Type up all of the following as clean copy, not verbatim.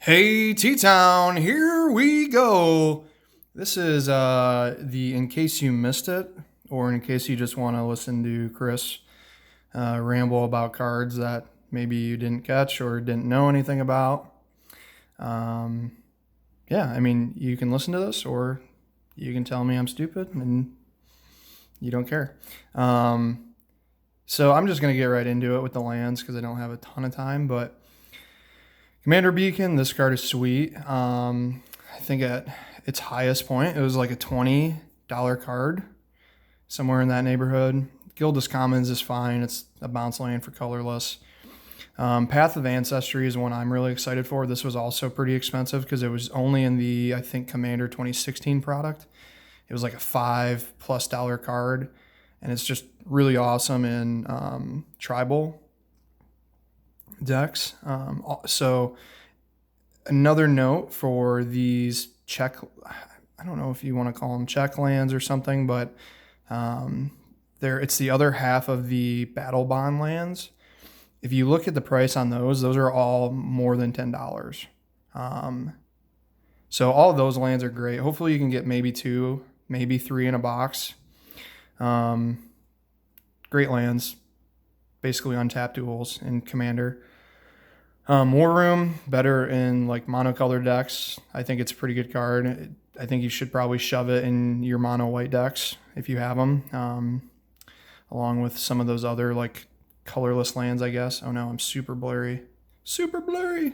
Hey, T-Town, here we go. This is in case you missed it, or in case you just want to listen to Chris ramble about cards that maybe you didn't catch or didn't know anything about. Um, yeah, I mean, you can listen to this, or you can tell me I'm stupid and you don't care. So I'm just gonna get right into it with the lands because I don't have a ton of time, but. Commander Beacon, this card is sweet. I think at its highest point, it was like a $20 card, somewhere in that neighborhood. Gildas Commons is fine. It's a bounce land for colorless. Path of Ancestry is one I'm really excited for. This was also pretty expensive because it was only in the, I think, Commander 2016 product. It was like a $5+ card, and it's just really awesome in tribal decks. So another note for these check, I don't know if you want to call them check lands or something, but it's the other half of the battle bond lands. If you look at the price on those are all more than $10. So all of those lands are great. Hopefully you can get maybe 2, maybe 3 in a box. Great lands, basically untapped duels in Commander. War Room, better in like monocolor decks. I think it's a pretty good card. I think you should probably shove it in your mono white decks if you have them, along with some of those other like colorless lands, I guess. Oh no, I'm super blurry. Super blurry.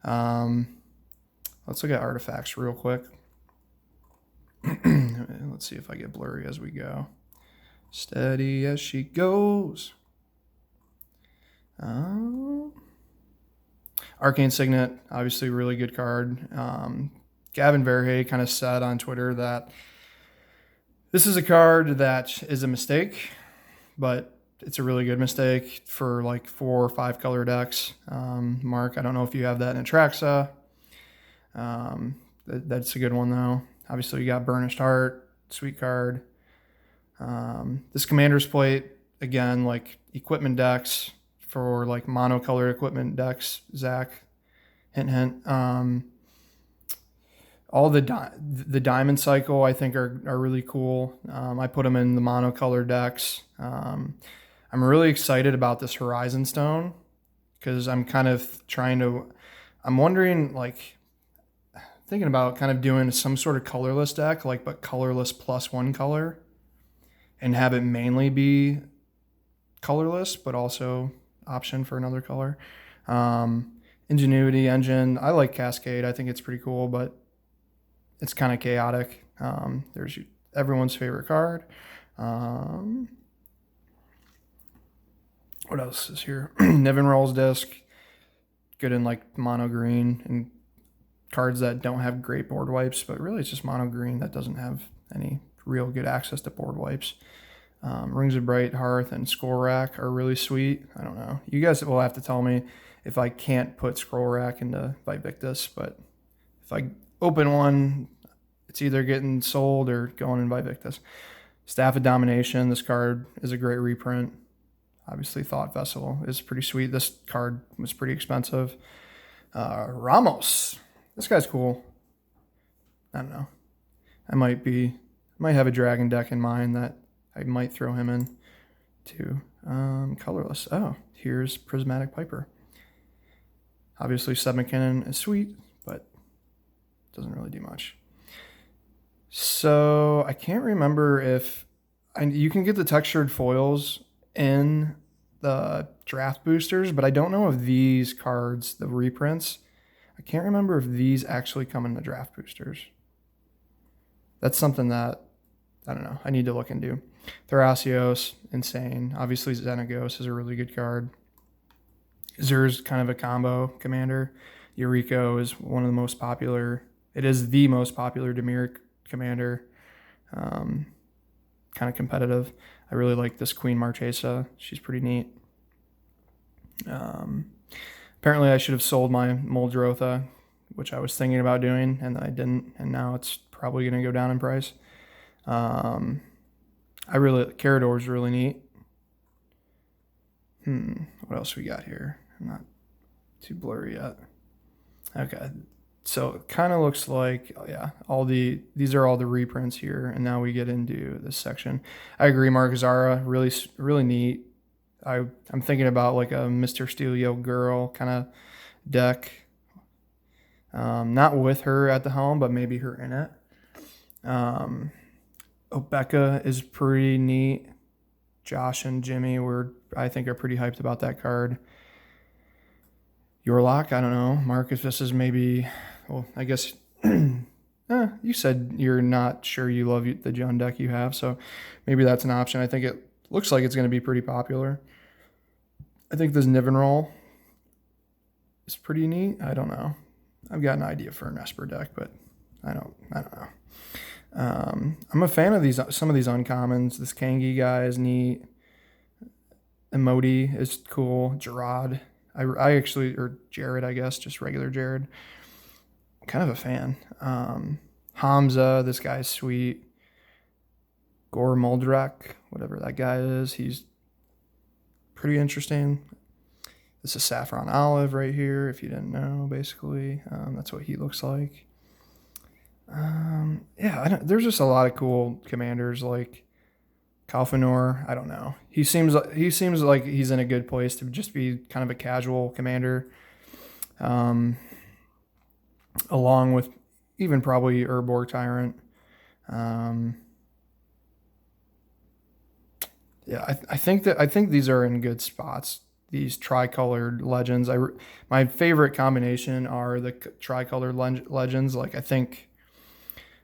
Let's look at artifacts real quick. Let's see if I get blurry as we go. Steady as she goes. Arcane Signet, obviously really good card. Gavin Verhey kind of said on Twitter that this is a card that is a mistake, but it's a really good mistake for like 4 or 5 color decks. Mark, I don't know if you have that in Atraxa. That's a good one though. Obviously you got Burnished Heart, sweet card. This Commander's Plate, again, like equipment decks for like monocolored equipment decks, Zach, hint, hint. All the Diamond Cycle I think are really cool. I put them in the monocolored decks. I'm really excited about this Horizon Stone because I'm kind of I'm wondering, like, thinking about kind of doing some sort of colorless deck, like, but colorless plus 1 color, and have it mainly be colorless, but also option for another color. Ingenuity Engine, I like Cascade. I think it's pretty cool, but it's kind of chaotic. There's everyone's favorite card. What else is here? Niven Rolls Disc, good in like mono green and cards that don't have great board wipes, but really it's just mono green that doesn't have any real good access to board wipes. Rings of Bright Hearth and Scroll Rack are really sweet. I don't know. You guys will have to tell me if I can't put Scroll Rack into Vivictus, but if I open one, it's either getting sold or going in Vivictus. Staff of Domination. This card is a great reprint. Obviously, Thought Vessel is pretty sweet. This card was pretty expensive. Ramos. This guy's cool. I don't know. I might have a dragon deck in mind that I might throw him in to colorless. Oh, here's Prismatic Piper. Obviously, Seb McKinnon is sweet, but doesn't really do much. So I can't remember if you can get the textured foils in the draft boosters, but I don't know if these cards, the reprints, I can't remember if these actually come in the draft boosters. That's something that, I don't know, I need to look into. Thrasios, insane. Obviously, Xenagos is a really good card. Zer's kind of a combo commander. Yuriko is one of the most popular. It is the most popular Demir commander. Kind of competitive. I really like this Queen Marchesa. She's pretty neat. Apparently, I should have sold my Muldrotha, which I was thinking about doing, and I didn't, and now it's probably going to go down in price. Carador is really neat. What else we got here? I'm not too blurry yet. Okay. So it kind of looks like, oh, yeah, these are all the reprints here, and now we get into this section. I agree, Mark Zara, really neat. I'm thinking about like a Mr. Steelio girl kind of deck, not with her at the helm, but maybe her in it. Obeka is pretty neat. Josh and Jimmy I think, are pretty hyped about that card. Yorlock, I don't know. Marcus, this is maybe, well, I guess you said you're not sure you love the Jund deck you have, so maybe that's an option. I think it looks like it's going to be pretty popular. I think this Nivenroll is pretty neat. I don't know. I've got an idea for an Esper deck, but I don't know. I'm a fan of some of these uncommons. This Kangi guy is neat. Emoti is cool. Gerard. I actually, or Jared, I guess, just regular Jared. I'm kind of a fan. Hamza, this guy's sweet. Gore Muldrak, whatever that guy is, he's pretty interesting. This is Saffron Olive right here, if you didn't know, basically. That's what he looks like. There's just a lot of cool commanders like Kalfanor. I don't know. He seems like he's in a good place to just be kind of a casual commander, along with even probably Urborg Tyrant. I think these are in good spots. These tricolored legends. My favorite combination are the tricolored legends. Like, I think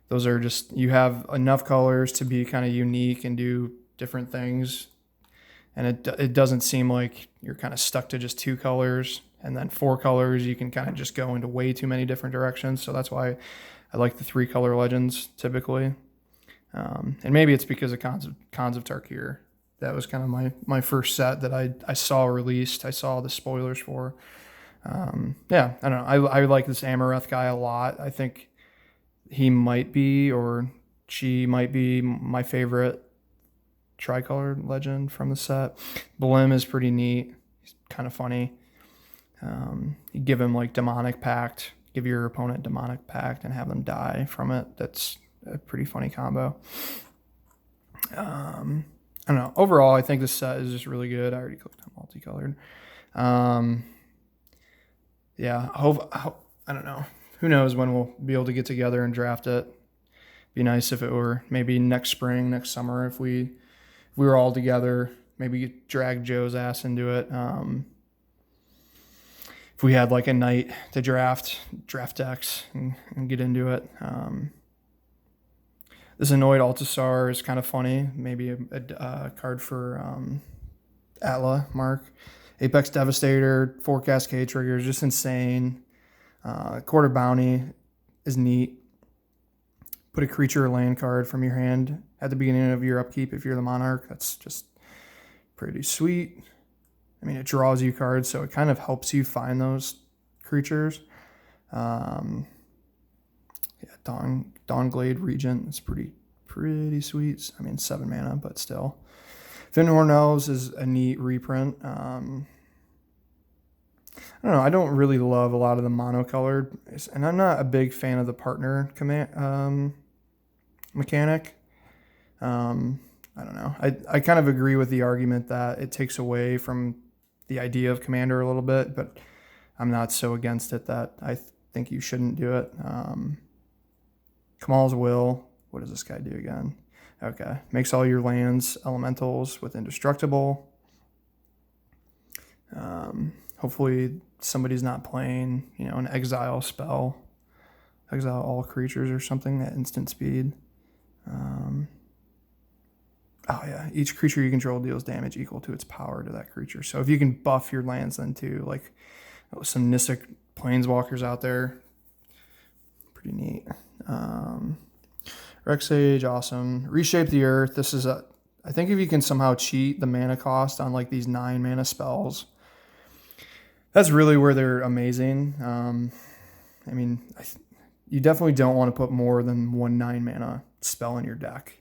those are just, you have enough colors to be kind of unique and do different things. And it doesn't seem like you're kind of stuck to just two colors. And then 4 colors, you can kind of just go into way too many different directions. So that's why I like the 3 color legends typically. And maybe it's because of Khans of Tarkir. That was kind of my first set that I saw released. I saw the spoilers for. I don't know. I like this Amareth guy a lot. I think he might be, or she might be, my favorite tricolored legend from the set. Blim is pretty neat. He's kind of funny. You give him like Demonic Pact, give your opponent Demonic Pact and have them die from it. That's a pretty funny combo. I don't know. Overall, I think this set is just really good. I already clicked on multicolored. I don't know. Who knows when we'll be able to get together and draft it. Be nice if it were maybe next spring, next summer, if we were all together, maybe drag Joe's ass into it. If we had like a night to draft decks and get into it. This Annoyed Altasar is kind of funny. Maybe a card for Atla, Mark. Apex Devastator, 4 Cascade triggers, just insane. Quarter Bounty is neat. Put a creature or land card from your hand at the beginning of your upkeep if you're the Monarch. That's just pretty sweet. I mean, it draws you cards, so it kind of helps you find those creatures. Dawnglade Regent is pretty sweet. I mean, 7 mana, but still. Fyndhorn Elves is a neat reprint. I don't know. I don't really love a lot of the monocolored, and I'm not a big fan of the partner command mechanic. I don't know. I kind of agree with the argument that it takes away from the idea of commander a little bit, but I'm not so against it that I think you shouldn't do it. Kamal's Will. What does this guy do again? Okay. Makes all your lands elementals with indestructible. Hopefully somebody's not playing, an exile spell. Exile all creatures or something at instant speed. Each creature you control deals damage equal to its power to that creature. So if you can buff your lands then too, like some Nisic Planeswalkers out there, pretty neat. Rexage, awesome. Reshape the Earth. This is I think if you can somehow cheat the mana cost on like these 9 mana spells, that's really where they're amazing. You definitely don't want to put more than 1 9 mana spell in your deck.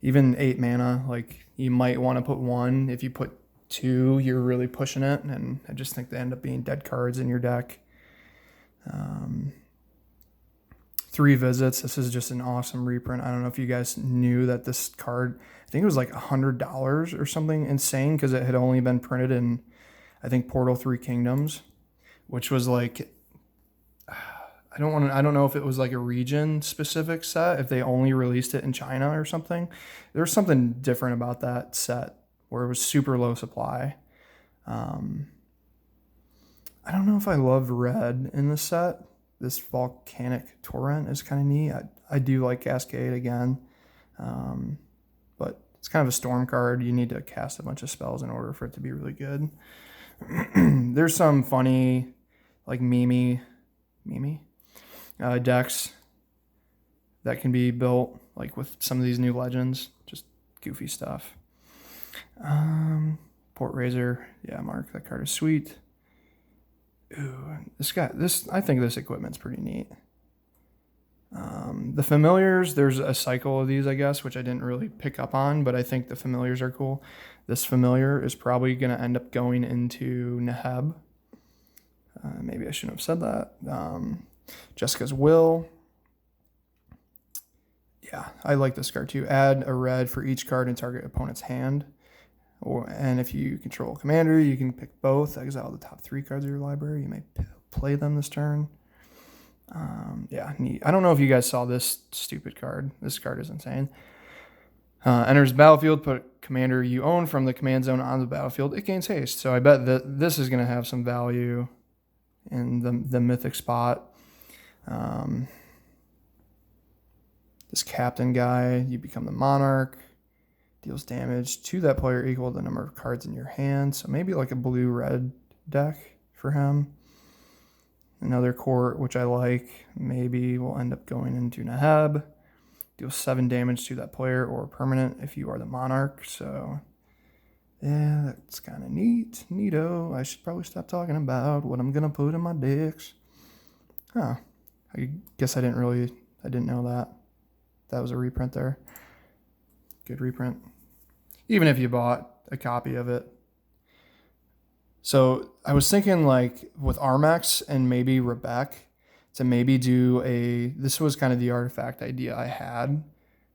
Even 8 mana, like you might want to put 1. If you put 2, you're really pushing it, and I just think they end up being dead cards in your deck. Um, 3 visits. This is just an awesome reprint. I don't know if you guys knew that this card, I think it was like $100 or something insane, because it had only been printed in, I think, Portal 3 Kingdoms, which was like, I don't know if it was like a region specific set, if they only released it in China or something. There's something different about that set where it was super low supply. I don't know if I love red in this set. This Volcanic Torrent is kind of neat. I do like Cascade again, but it's kind of a storm card. You need to cast a bunch of spells in order for it to be really good. There's some funny, like Mimi decks that can be built, like with some of these new legends. Just goofy stuff. Port Razor, yeah, Mark, that card is sweet. Ooh, I think this equipment's pretty neat. The familiars, there's a cycle of these, I guess, which I didn't really pick up on, but I think the familiars are cool. This familiar is probably going to end up going into Neheb. Maybe I shouldn't have said that. Jessica's Will. Yeah, I like this card too. Add a red for each card in target opponent's hand. And if you control a commander, you can pick both. Exile the top 3 cards of your library. You may play them this turn. Yeah, neat. I don't know if you guys saw this stupid card. This card is insane. Enters battlefield, put commander you own from the command zone on the battlefield. It gains haste. So I bet that this is going to have some value in the mythic spot. This captain guy, you become the monarch. Deals damage to that player equal to the number of cards in your hand. So maybe like a blue-red deck for him. Another court, which I like, maybe will end up going into Neheb. Deals 7 damage to that player or permanent if you are the monarch. So, yeah, that's kind of neat. Neato. I should probably stop talking about what I'm going to put in my decks. Huh. I guess I didn't know that. That was a reprint there. Good reprint. Even if you bought a copy of it. So I was thinking, like, with Armax and maybe Rebek, to maybe this was kind of the artifact idea I had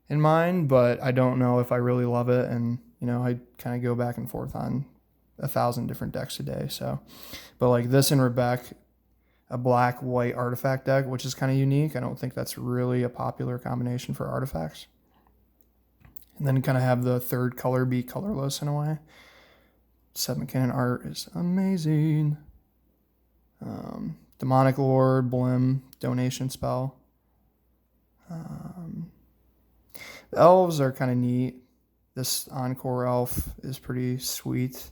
in mind, but I don't know if I really love it. And, I kind of go back and forth on 1,000 different decks a day. So, but like this and Rebek, a black-white artifact deck, which is kind of unique. I don't think that's really a popular combination for artifacts. And then kind of have the third color be colorless in a way. Seth MacKinnon art is amazing. Demonic Lord, Blim, donation spell. The elves are kind of neat. This Encore elf is pretty sweet.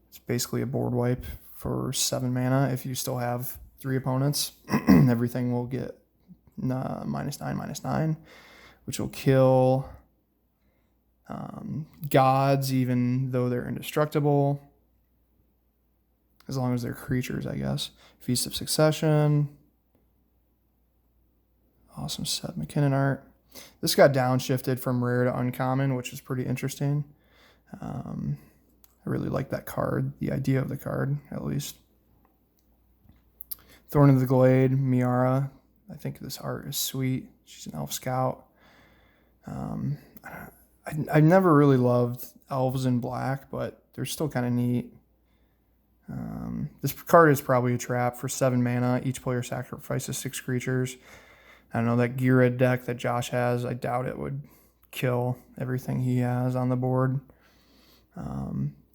It's basically a board wipe for 7 mana. If you still have 3 opponents, everything will get -9/-9, which will kill gods, even though they're indestructible, as long as they're creatures, I guess. Feast of Succession. Awesome Seth MacKinnon art. This got downshifted from rare to uncommon, which is pretty interesting. I really like that card, the idea of the card, at least. Thorn of the Glade, Miara. I think this art is sweet. She's an elf scout. I never really loved elves in black, but they're still kind of neat. This card is probably a trap for 7 mana. Each player sacrifices 6 creatures. I don't know, that Gira deck that Josh has, I doubt it would kill everything he has on the board.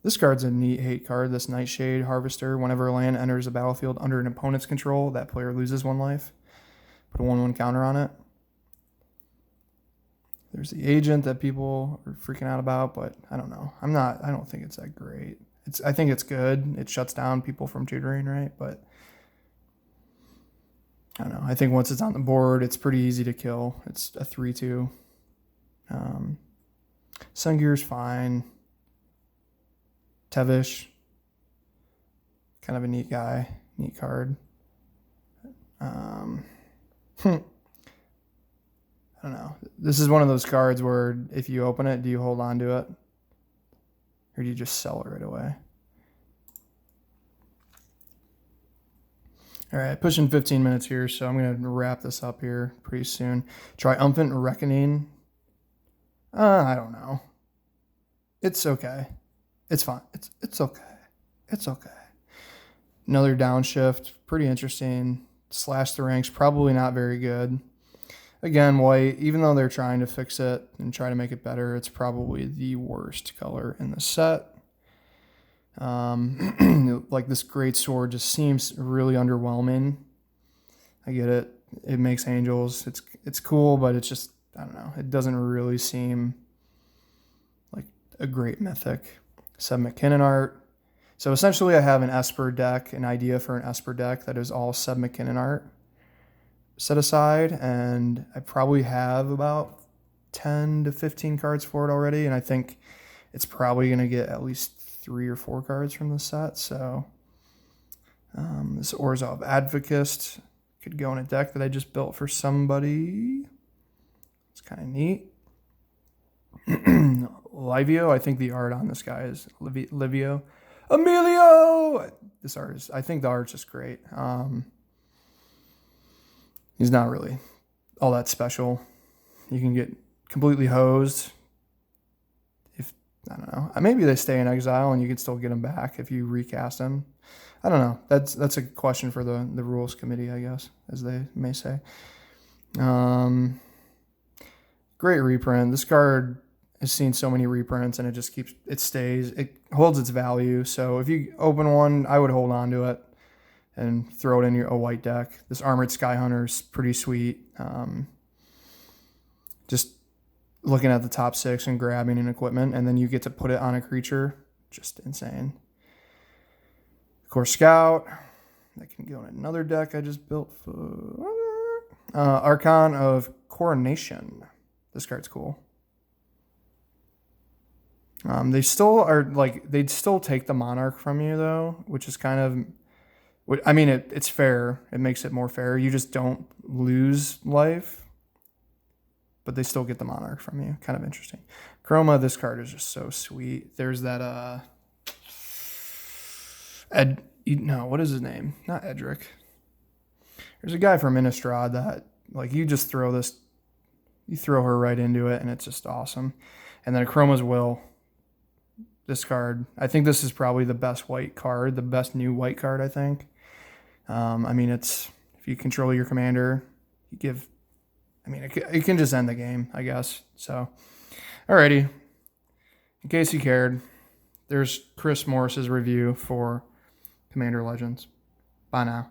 This card's a neat hate card, this Nightshade Harvester. Whenever a land enters the battlefield under an opponent's control, that player loses 1 life. Put a 1/1 counter on it. There's the agent that people are freaking out about, but I don't know. I don't think it's that great. I think it's good. It shuts down people from tutoring, right? But I don't know. I think once it's on the board, it's pretty easy to kill. It's a 3/2. Sungear's fine. Tevish, kind of a neat guy, neat card. I don't know. This is one of those cards where if you open it, do you hold on to it? Or do you just sell it right away? All right, pushing 15 minutes here, so I'm going to wrap this up here pretty soon. Triumphant Reckoning. I don't know. It's okay. It's fine. It's okay. It's okay. Another downshift. Pretty interesting. Slash the ranks. Probably not very good. Again, white, even though they're trying to fix it and try to make it better, it's probably the worst color in the set. Like this great sword just seems really underwhelming. I get it. It makes angels. It's cool, but it's just, I don't know. It doesn't really seem like a great mythic. Seb McKinnon art. So essentially I have an Esper deck, an idea for an Esper deck that is all Seb McKinnon art set aside, and I probably have about 10 to 15 cards for it already, and I think it's probably going to get at least 3 or 4 cards from the set. So this Orzhov Advocist could go in a deck that I just built for somebody. It's kind of neat. Livio, I think the art on this guy is Livio. Emilio! This art is, I think the art's just great. He's not really all that special. You can get completely hosed. If, I don't know, maybe they stay in exile and you can still get them back if you recast them. I don't know. That's a question for the rules committee, I guess, as they may say. Great reprint. This card has seen so many reprints, and it stays. It holds its value. So if you open one, I would hold on to it and throw it in a white deck. This Armored Skyhunter is pretty sweet. Just looking at the top 6 and grabbing an equipment, and then you get to put it on a creature. Just insane. Of course, Scout. That can go in another deck I just built for Archon of Coronation. This card's cool. They still are they'd still take the Monarch from you though, which is kind of, I mean, it's fair. It makes it more fair. You just don't lose life, but they still get the Monarch from you. Kind of interesting. Chroma, this card is just so sweet. There's that what is his name? Not Edric. There's a guy from Innistrad that you just throw her right into it, and it's just awesome. And then Chroma's Will. This card, I think this is probably the best white card, the best new white card, I think. I mean, if you control your commander, it can just end the game, I guess. So, alrighty. In case you cared, there's Chris Morris's review for Commander Legends. Bye now.